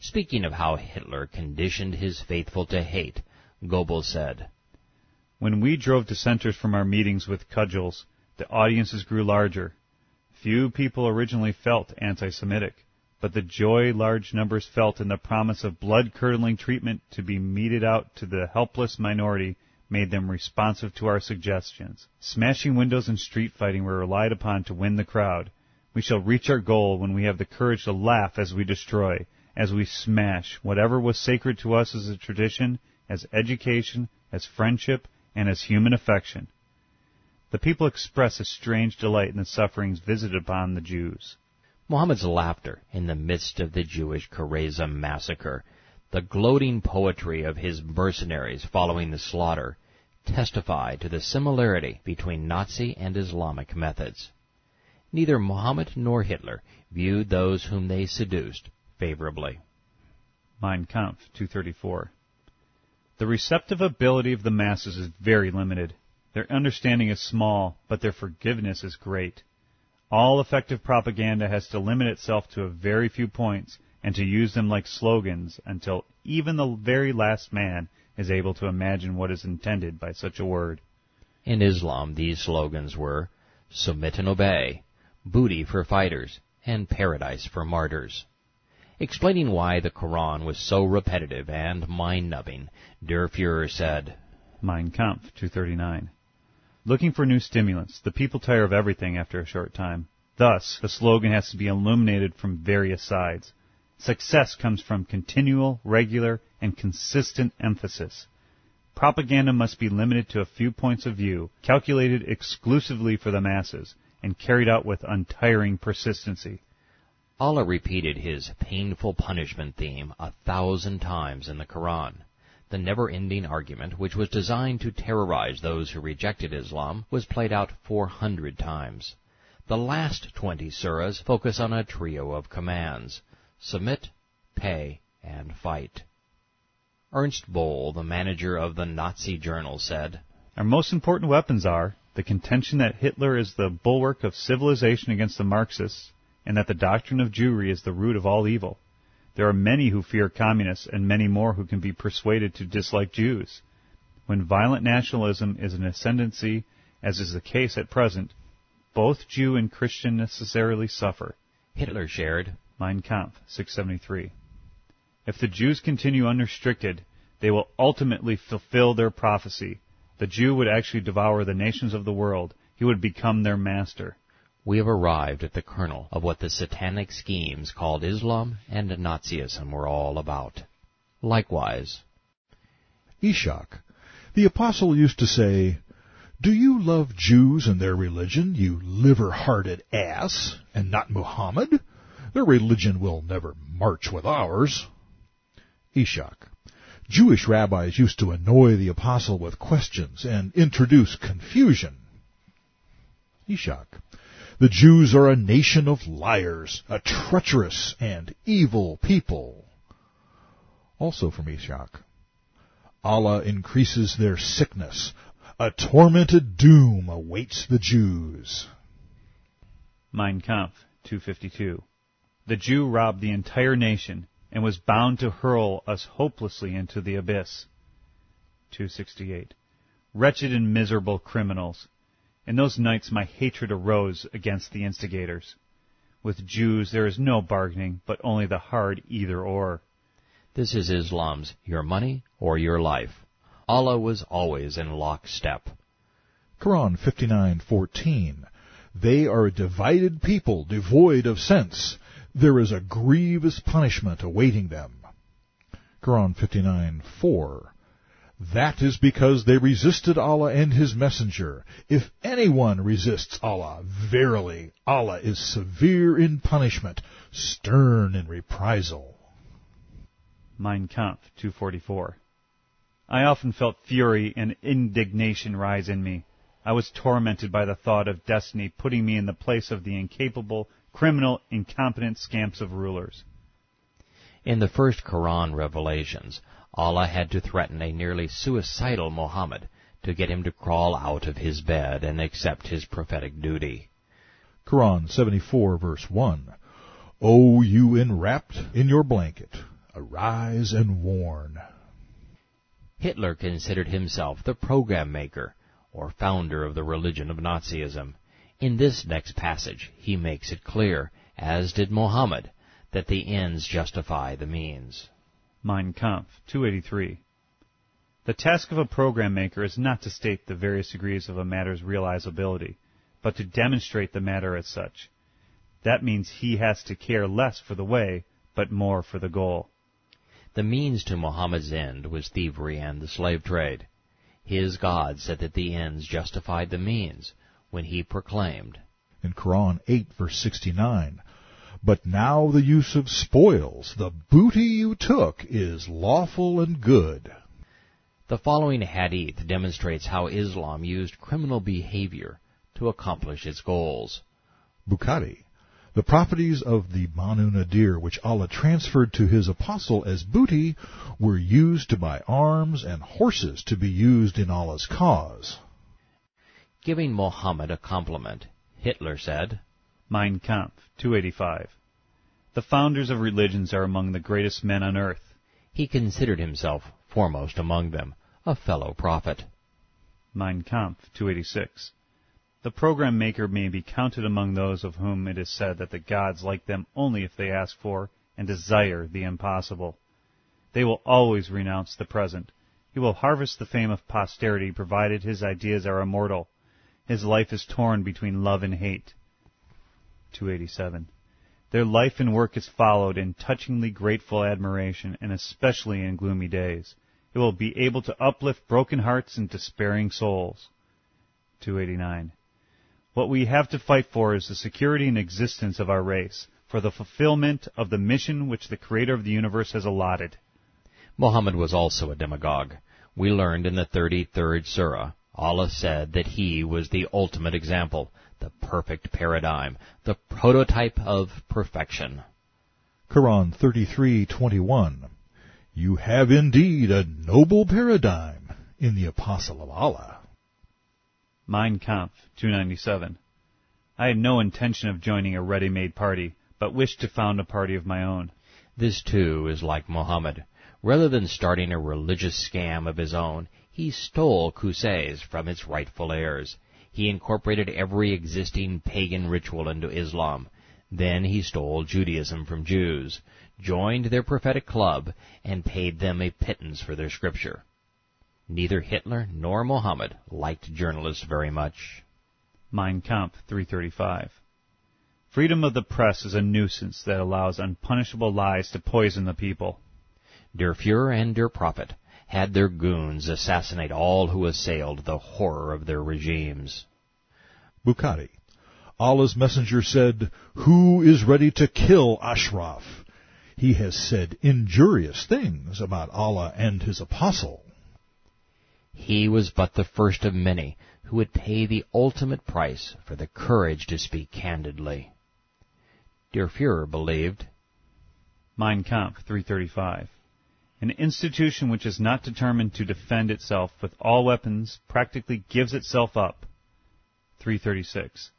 Speaking of how Hitler conditioned his faithful to hate, Goebbels said, "When we drove dissenters from our meetings with cudgels, the audiences grew larger. Few people originally felt anti-Semitic, but the joy large numbers felt in the promise of blood-curdling treatment to be meted out to the helpless minority made them responsive to our suggestions. Smashing windows and street fighting were relied upon to win the crowd. We shall reach our goal when we have the courage to laugh as we destroy, as we smash whatever was sacred to us as a tradition, as education, as friendship, and as human affection." The people express a strange delight in the sufferings visited upon the Jews. Muhammad's laughter in the midst of the Jewish Qurayza massacre, the gloating poetry of his mercenaries following the slaughter, testify to the similarity between Nazi and Islamic methods. Neither Muhammad nor Hitler viewed those whom they seduced favorably. Mein Kampf 234. The receptive ability of the masses is very limited. Their understanding is small, but their forgiveness is great. All effective propaganda has to limit itself to a very few points and to use them like slogans until even the very last man is able to imagine what is intended by such a word. In Islam, these slogans were "Submit and obey," "Booty for fighters," and "Paradise for martyrs." Explaining why the Koran was so repetitive and mind-numbing, Der Fuhrer said, Mein Kampf 239. Looking for new stimulants, the people tire of everything after a short time. Thus, the slogan has to be illuminated from various sides. Success comes from continual, regular, and consistent emphasis. Propaganda must be limited to a few points of view, calculated exclusively for the masses, and carried out with untiring persistency. Allah repeated his painful punishment theme 1,000 times in the Quran. The never-ending argument, which was designed to terrorize those who rejected Islam, was played out 400 times. The last 20 surahs focus on a trio of commands: submit, pay, and fight. Ernst Bohl, the manager of the Nazi journal, said, "Our most important weapons are the contention that Hitler is the bulwark of civilization against the Marxists, and that the doctrine of Jewry is the root of all evil. There are many who fear communists, and many more who can be persuaded to dislike Jews. When violent nationalism is an ascendancy, as is the case at present, both Jew and Christian necessarily suffer." Hitler shared Mein Kampf 673. If the Jews continue unrestricted, they will ultimately fulfill their prophecy. The Jew would actually devour the nations of the world. He would become their master. We have arrived at the kernel of what the satanic schemes called Islam and Nazism were all about. Likewise, Ishak, the apostle used to say, "Do you love Jews and their religion, you liver-hearted ass, and not Muhammad? Their religion will never march with ours." Ishak, Jewish rabbis used to annoy the apostle with questions and introduce confusion. Ishak, the Jews are a nation of liars, a treacherous and evil people. Also from Ishak, Allah increases their sickness. A tormented doom awaits the Jews. Mein Kampf 252. The Jew robbed the entire nation and was bound to hurl us hopelessly into the abyss. 268. Wretched and miserable criminals. In those nights my hatred arose against the instigators. With Jews there is no bargaining, but only the hard either-or. This is Islam's your money or your life. Allah was always in lockstep. Quran 59:14. They are a divided people, devoid of sense. There is a grievous punishment awaiting them. Quran 59:4. That is because they resisted Allah and His Messenger. If anyone resists Allah, verily, Allah is severe in punishment, stern in reprisal. Mein Kampf 244. I often felt fury and indignation rise in me. I was tormented by the thought of destiny putting me in the place of the incapable, criminal, incompetent scamps of rulers. In the first Koran revelations, Allah had to threaten a nearly suicidal Muhammad to get him to crawl out of his bed and accept his prophetic duty. Quran 74, verse 1. O you enwrapped in your blanket, arise and warn. Hitler considered himself the program maker, or founder of the religion of Nazism. In this next passage, he makes it clear, as did Mohammed, that the ends justify the means. Mein Kampf, 283. The task of a program maker is not to state the various degrees of a matter's realizability, but to demonstrate the matter as such. That means he has to care less for the way, but more for the goal. The means to Muhammad's end was thievery and the slave trade. His God said that the ends justified the means when he proclaimed, in Quran 8, verse 69, but now the use of spoils, the booty you took, is lawful and good. The following hadith demonstrates how Islam used criminal behavior to accomplish its goals. Bukhari, the properties of the Banu Nadir, which Allah transferred to his apostle as booty, were used to buy arms and horses to be used in Allah's cause. Giving Muhammad a compliment, Hitler said, Mein Kampf, 285. The founders of religions are among the greatest men on earth. He considered himself foremost among them, a fellow prophet. Mein Kampf, 286. The program maker may be counted among those of whom it is said that the gods like them only if they ask for and desire the impossible. They will always renounce the present. He will harvest the fame of posterity provided his ideas are immortal. His life is torn between love and hate. 287. Their life and work is followed in touchingly grateful admiration, and especially in gloomy days. It will be able to uplift broken hearts and despairing souls. 289. What we have to fight for is the security and existence of our race, for the fulfillment of the mission which the Creator of the universe has allotted. Muhammad was also a demagogue. We learned in the 33rd Surah, Allah said that he was the ultimate example, the perfect paradigm, the prototype of perfection. Quran 33:21. You have indeed a noble paradigm in the Apostle of Allah. Mein Kampf, 297. I had no intention of joining a ready-made party, but wished to found a party of my own. This, too, is like Muhammad. Rather than starting a religious scam of his own, he stole Qusay's from its rightful heirs. He incorporated every existing pagan ritual into Islam. Then he stole Judaism from Jews, joined their prophetic club, and paid them a pittance for their scripture. Neither Hitler nor Muhammad liked journalists very much. Mein Kampf, 335. Freedom of the press is a nuisance that allows unpunishable lies to poison the people. Der Fuhrer and Der Prophet had their goons assassinate all who assailed the horror of their regimes. Bukhari, Allah's messenger said, who is ready to kill Ashraf? He has said injurious things about Allah and his apostle. He was but the first of many who would pay the ultimate price for the courage to speak candidly. Der Fuhrer believed, Mein Kampf, 335. An institution which is not determined to defend itself with all weapons practically gives itself up. 336.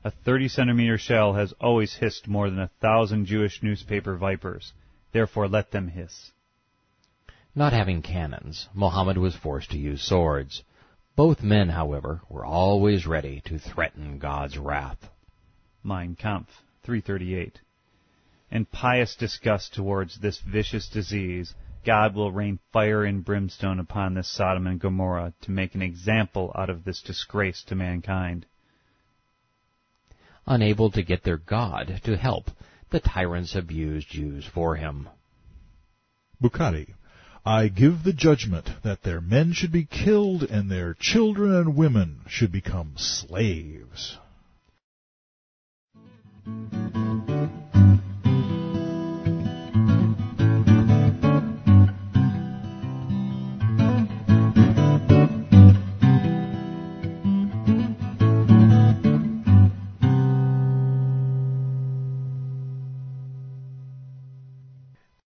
A 30-centimeter shell has always hissed more than 1,000 Jewish newspaper vipers. Therefore let them hiss. Not having cannons, Muhammad was forced to use swords. Both men, however, were always ready to threaten God's wrath. Mein Kampf, 338. In pious disgust towards this vicious disease, God will rain fire and brimstone upon this Sodom and Gomorrah to make an example out of this disgrace to mankind. Unable to get their God to help, the tyrants abused Jews for him. Bukhari, I give the judgment that their men should be killed and their children and women should become slaves.